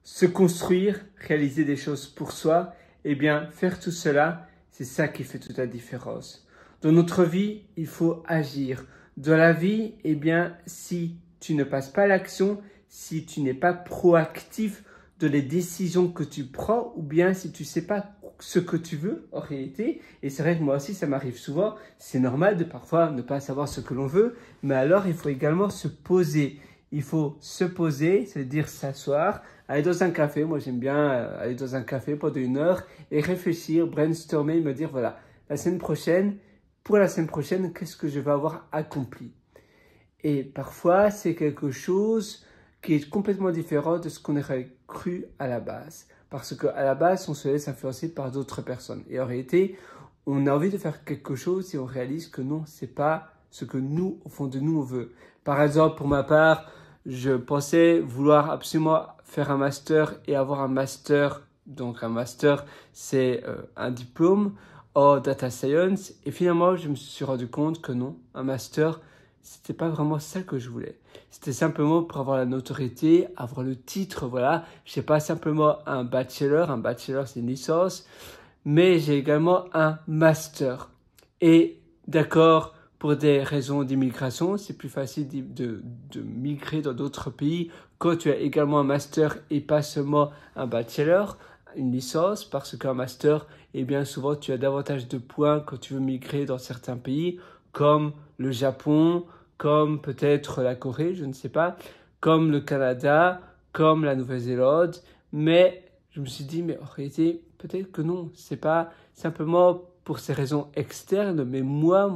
se construire, réaliser des choses pour soi, eh bien, faire tout cela, c'est ça qui fait toute la différence. Dans notre vie, il faut agir. Dans la vie, eh bien, si tu ne passes pas à l'action, si tu n'es pas proactif dans les décisions que tu prends, ou bien si tu ne sais pas ce que tu veux en réalité, et c'est vrai que moi aussi ça m'arrive souvent, c'est normal de parfois ne pas savoir ce que l'on veut, mais alors il faut également se poser. Il faut se poser, c'est-à-dire s'asseoir, aller dans un café. Moi, j'aime bien aller dans un café pendant 1 heure et réfléchir, brainstormer, me dire, voilà, pour la semaine prochaine, qu'est-ce que je vais avoir accompli? Et parfois, c'est quelque chose qui est complètement différent de ce qu'on aurait cru à la base. Parce qu'à la base, on se laisse influencer par d'autres personnes. Et en réalité, on a envie de faire quelque chose et on réalise que non, c'est pas ce que nous, au fond de nous, on veut. Par exemple, pour ma part, je pensais vouloir absolument faire un master et avoir un master. Donc un master, c'est un diplôme en data science. Et finalement, je me suis rendu compte que non, un master, c'était pas vraiment ça que je voulais. C'était simplement pour avoir la notoriété, avoir le titre, voilà. Je sais pas simplement un bachelor. Un bachelor, c'est une licence. Mais j'ai également un master. Et d'accord, pour des raisons d'immigration, c'est plus facile de migrer dans d'autres pays quand tu as également un master et pas seulement un bachelor, une licence, parce qu'un master, eh bien souvent tu as davantage de points quand tu veux migrer dans certains pays, comme le Japon, comme peut-être la Corée, je ne sais pas, comme le Canada, comme la Nouvelle-Zélande, mais je me suis dit, mais en réalité, peut-être que non, c'est pas simplement pour ces raisons externes, mais moi,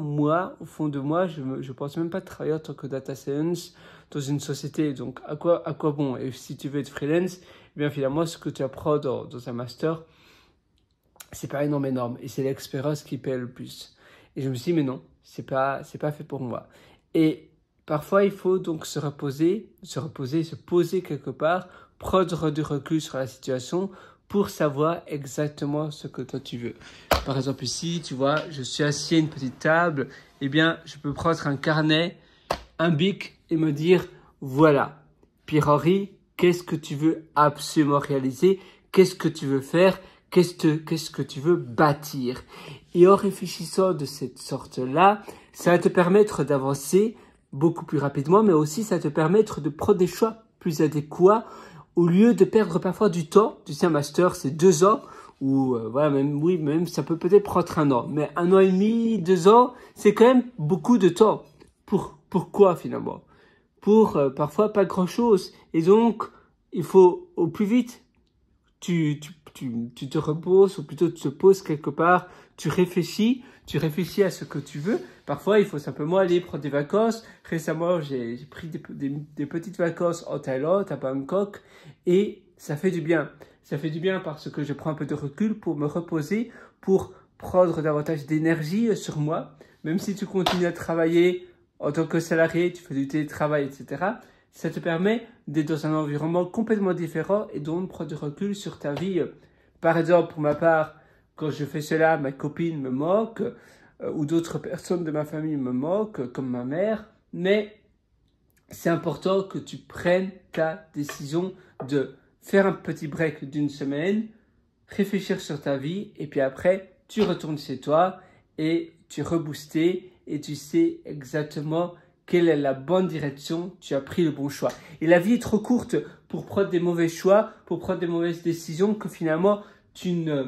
au fond de moi, je pense même pas travailler en tant que data science dans une société. Donc, à quoi bon? Et si tu veux être freelance, eh bien finalement, ce que tu apprends dans un master, c'est pas énorme. Et c'est l'expérience qui paie le plus. Et je me suis dit, mais non, c'est pas fait pour moi. Et parfois, il faut donc se poser quelque part, prendre du recul sur la situation pour savoir exactement ce que toi tu veux. Par exemple ici, tu vois, je suis assis à une petite table, eh bien, je peux prendre un carnet, un bic et me dire, voilà, Pierre-Henri, qu'est-ce que tu veux absolument réaliser? Qu'est-ce que tu veux faire? Qu'est-ce que tu veux bâtir? Et en réfléchissant de cette sorte-là, ça va te permettre d'avancer beaucoup plus rapidement, mais aussi ça va te permettre de prendre des choix plus adéquats au lieu de perdre parfois du temps. Tu sais, un master, c'est 2 ans, ou voilà, même ça peut peut-être prendre 1 an, mais 1 an et demi, 2 ans, c'est quand même beaucoup de temps. Pourquoi finalement? Pour parfois pas grand-chose. Et donc, il faut au plus vite, tu te reposes, ou plutôt tu te poses quelque part, tu réfléchis à ce que tu veux. Parfois, il faut simplement aller prendre des vacances. Récemment, j'ai pris des petites vacances en Thaïlande, à Bangkok, et ça fait du bien. Ça fait du bien parce que je prends un peu de recul pour me reposer, pour prendre davantage d'énergie sur moi. Même si tu continues à travailler en tant que salarié, tu fais du télétravail, etc., ça te permet d'être dans un environnement complètement différent et donc prendre du recul sur ta vie. Par exemple, pour ma part, quand je fais cela, ma copine me moque, ou d'autres personnes de ma famille me moquent, comme ma mère, mais c'est important que tu prennes ta décision de faire un petit break d'1 semaine, réfléchir sur ta vie, et puis après, tu retournes chez toi et tu es reboosté et tu sais exactement quelle est la bonne direction, tu as pris le bon choix. Et la vie est trop courte pour prendre des mauvais choix, pour prendre des mauvaises décisions que finalement tu ne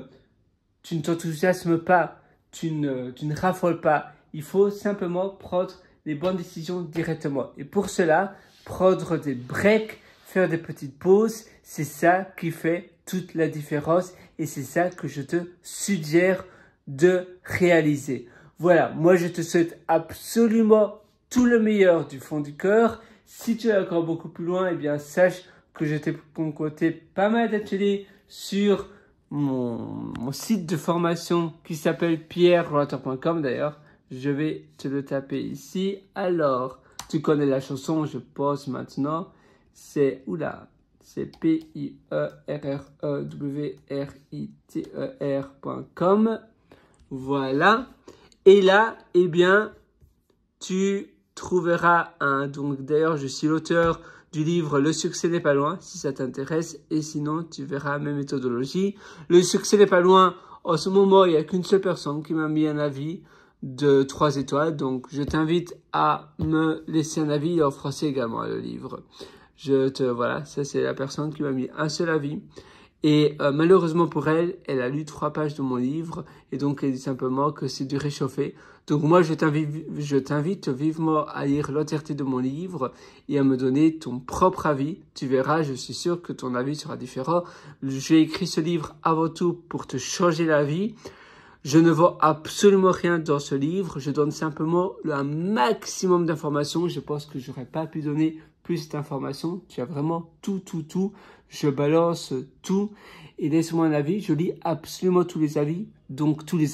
t'enthousiasmes pas, tu ne raffoles pas. Il faut simplement prendre les bonnes décisions directement. Et pour cela, prendre des breaks, faire des petites pauses, c'est ça qui fait toute la différence et c'est ça que je te suggère de réaliser. Voilà, moi je te souhaite absolument tout le meilleur du fond du cœur. Si tu es encore beaucoup plus loin, eh bien sache que je t'ai concocté pas mal d'ateliers sur mon site de formation qui s'appelle pierrelator.com. D'ailleurs, je vais te le taper ici. Alors, tu connais la chanson, je pense maintenant. C'est, c'est pierrewriter.com. Voilà. Et là, eh bien, tu trouveras donc d'ailleurs, je suis l'auteur du livre Le succès n'est pas loin, si ça t'intéresse. Et sinon, tu verras mes méthodologies. Le succès n'est pas loin. En ce moment, il n'y a qu'une seule personne qui m'a mis un avis de 3 étoiles. Donc, je t'invite à me laisser un avis en français également, le livre. Voilà, ça c'est la personne qui m'a mis un seul avis. Et malheureusement pour elle, elle a lu 3 pages de mon livre et donc elle dit simplement que c'est du réchauffé. Donc moi, je t'invite vivement à lire l'entièreté de mon livre et à me donner ton propre avis. Tu verras, je suis sûr que ton avis sera différent. J'ai écrit ce livre avant tout pour te changer la vie. Je ne vends absolument rien dans ce livre. Je donne simplement un maximum d'informations. Je pense que j'aurais pas pu donner plus d'informations. Tu as vraiment tout. Je balance tout. Et laisse-moi un avis. Je lis absolument tous les avis. Donc, tous les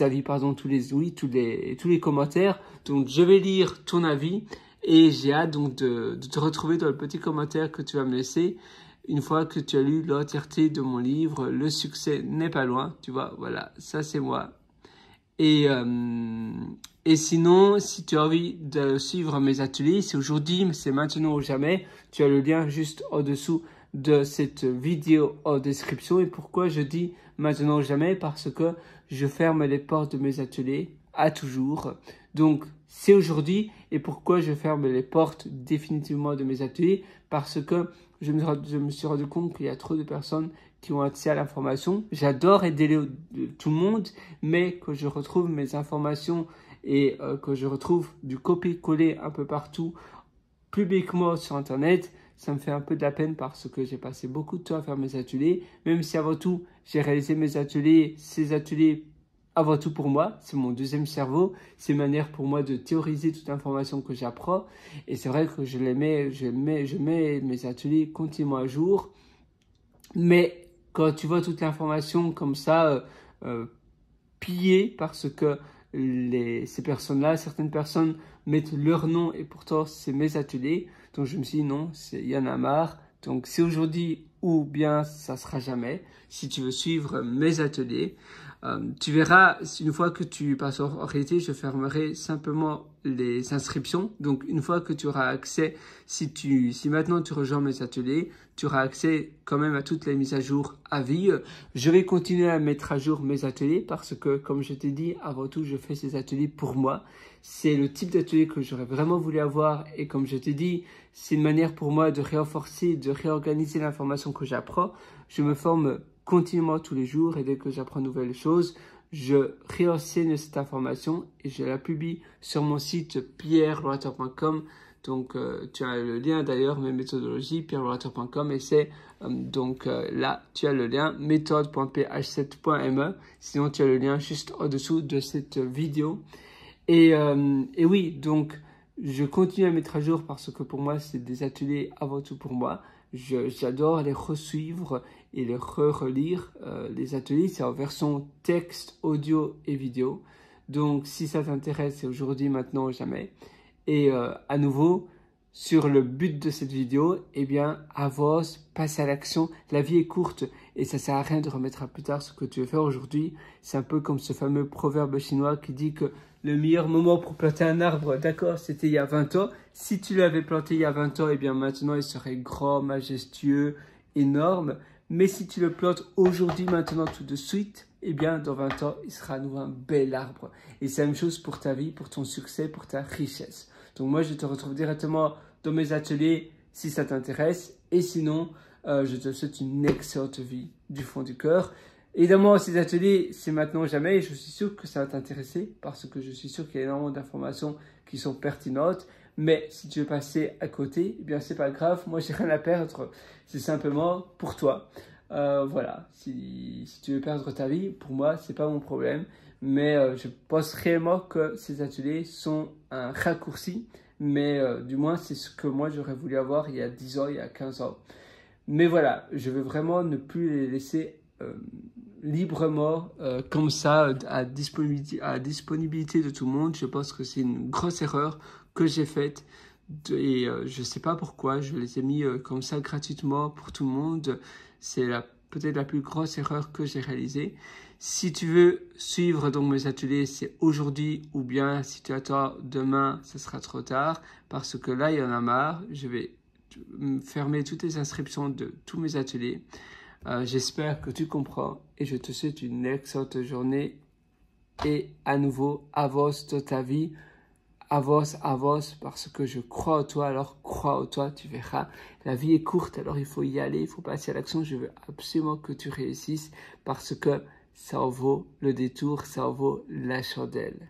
commentaires. Donc, je vais lire ton avis. Et j'ai hâte donc de te retrouver dans le petit commentaire que tu vas me laisser. Une fois que tu as lu l'entièreté de mon livre, Le succès n'est pas loin. Tu vois, voilà, ça c'est moi. Et sinon, si tu as envie de suivre mes ateliers, c'est aujourd'hui, c'est maintenant ou jamais. Tu as le lien juste au-dessous de cette vidéo en description. Et pourquoi je dis maintenant ou jamais? Parce que je ferme les portes de mes ateliers à toujours. Donc, c'est aujourd'hui. Et pourquoi je ferme les portes définitivement de mes ateliers? Parce que je me suis rendu compte qu'il y a trop de personnes qui ont accès à l'information. J'adore aider tout le monde, mais que je retrouve mes informations et que je retrouve du copier-coller un peu partout, publiquement sur Internet, ça me fait un peu de la peine parce que j'ai passé beaucoup de temps à faire mes ateliers, même si avant tout, j'ai réalisé ces ateliers avant tout pour moi, c'est mon deuxième cerveau, c'est une manière pour moi de théoriser toute l'information que j'apprends, et c'est vrai que je mets mes ateliers continuellement à jour, mais quand tu vois toute l'information comme ça, pillée parce que ces personnes-là, certaines personnes mettent leur nom et pourtant c'est mes ateliers. Donc je me suis dit non, il y en a marre. Donc c'est aujourd'hui ou bien ça sera jamais. Si tu veux suivre mes ateliers, tu verras, une fois que tu passes en réalité, je fermerai simplement les inscriptions. Donc une fois que tu auras accès, si maintenant tu rejoins mes ateliers, tu auras accès quand même à toutes les mises à jour à vie. Je vais continuer à mettre à jour mes ateliers parce que, comme je t'ai dit, avant tout, je fais ces ateliers pour moi. C'est le type d'atelier que j'aurais vraiment voulu avoir et comme je t'ai dit, c'est une manière pour moi de renforcer, de réorganiser l'information que j'apprends. Je me forme continuellement tous les jours et dès que j'apprends de nouvelles choses, je réenseigne cette information et je la publie sur mon site pierrelorateur.com. Donc, tu as le lien d'ailleurs, mes méthodologies, pierrelorateur.com et c'est là, tu as le lien méthode.ph7.me. Sinon, tu as le lien juste au-dessous de cette vidéo. Et oui, donc, je continue à mettre à jour parce que pour moi, c'est des ateliers avant tout pour moi. J'adore les resuivre et les relire. Les ateliers, c'est en version texte, audio et vidéo. Donc, si ça t'intéresse, c'est aujourd'hui, maintenant ou jamais. Et à nouveau, sur le but de cette vidéo, eh bien, avance, passe à l'action. La vie est courte et ça sert à rien de remettre à plus tard ce que tu veux faire aujourd'hui. C'est un peu comme ce fameux proverbe chinois qui dit que le meilleur moment pour planter un arbre, d'accord, c'était il y a 20 ans. Si tu l'avais planté il y a 20 ans, eh bien maintenant il serait grand, majestueux, énorme. Mais si tu le plantes aujourd'hui, maintenant, tout de suite, eh bien dans 20 ans, il sera à nouveau un bel arbre. Et c'est la même chose pour ta vie, pour ton succès, pour ta richesse. Donc moi, je te retrouve directement dans mes ateliers si ça t'intéresse. Et sinon, je te souhaite une excellente vie du fond du cœur. Évidemment, ces ateliers, c'est maintenant ou jamais. Et je suis sûr que ça va t'intéresser parce que je suis sûr qu'il y a énormément d'informations qui sont pertinentes. Mais si tu veux passer à côté, eh bien c'est pas grave. Moi, j'ai rien à perdre. C'est simplement pour toi. Voilà. Si tu veux perdre ta vie, pour moi, c'est pas mon problème. Mais je pense réellement que ces ateliers sont un raccourci. Mais du moins, c'est ce que moi, j'aurais voulu avoir il y a 10 ans, il y a 15 ans. Mais voilà, je veux vraiment ne plus les laisser librement comme ça à disponibilité de tout le monde. Je pense que c'est une grosse erreur que j'ai faite. Et je ne sais pas pourquoi, je les ai mis comme ça gratuitement pour tout le monde. C'est peut-être la plus grosse erreur que j'ai réalisée. Si tu veux suivre donc mes ateliers, c'est aujourd'hui ou bien si tu attends demain, ce sera trop tard parce que là, il y en a marre. Je vais fermer toutes les inscriptions de tous mes ateliers. J'espère que tu comprends et je te souhaite une excellente journée. Et à nouveau, avance dans ta vie. Avance, avance, parce que je crois en toi, alors crois en toi, tu verras. La vie est courte, alors il faut y aller, il faut passer à l'action. Je veux absolument que tu réussisses parce que ça en vaut le détour, ça en vaut la chandelle.